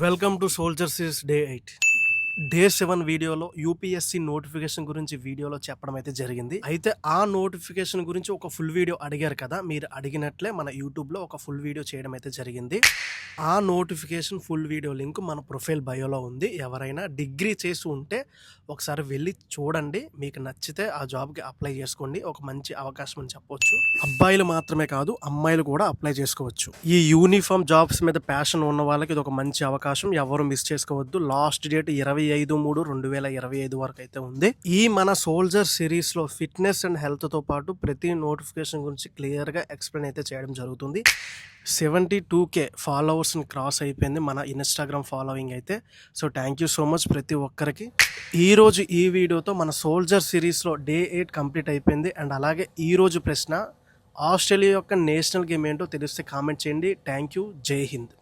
Welcome to soldier series day 8. Day 7 వీడియోలో UPSC notification గురించి వీడియోలో చెప్పడం అయితే జరిగింది. అయితే ఆ నోటిఫికేషన్ గురించి ఒక ఫుల్ వీడియో అడిగారు కదా, మీరు అడిగినట్లే మన యూట్యూబ్లో ఒక ఫుల్ వీడియో చేయడం అయితే జరిగింది. ఆ నోటిఫికేషన్ ఫుల్ వీడియో లింక్ మన ప్రొఫైల్ బయోలో ఉంది. ఎవరైనా డిగ్రీ చేసి ఉంటే ఒకసారి వెళ్ళి చూడండి. మీకు నచ్చితే ఆ జాబ్కి అప్లై చేసుకోండి. ఒక మంచి అవకాశం అని చెప్పొచ్చు. అబ్బాయిలు మాత్రమే కాదు, అమ్మాయిలు కూడా అప్లై చేసుకోవచ్చు. ఈ యూనిఫామ్ జాబ్స్ మీద ప్యాషన్ ఉన్న వాళ్ళకి ఇది ఒక మంచి అవకాశం. ఎవరు మిస్ చేసుకోవద్దు. లాస్ట్ డేట్ 25/3/2025 వరకు అయితే ఉంది. ఈ మన సోల్జర్ సిరీస్ లో ఫిట్నెస్ అండ్ హెల్త్ తో పాటు ప్రతి నోటిఫికేషన్ గురించి క్లియర్ గా ఎక్స్ప్లెయిన్ అయితే చేయడం జరుగుతుంది. 72K ఫాలోవర్స్ని క్రాస్ అయిపోయింది మన ఇన్స్టాగ్రామ్ ఫాలోయింగ్ అయితే. So thank you so much ప్రతి ఒక్కరికి. ఈరోజు ఈ వీడియోతో మన సోల్జర్ సిరీస్లో డే 8 కంప్లీట్ అయిపోయింది. అండ్ అలాగే ఈరోజు ప్రశ్న, ఆస్ట్రేలియా యొక్క నేషనల్ గేమ్ ఏంటో తెలిస్తే కామెంట్ చేయండి. Thank you. జై హింద్.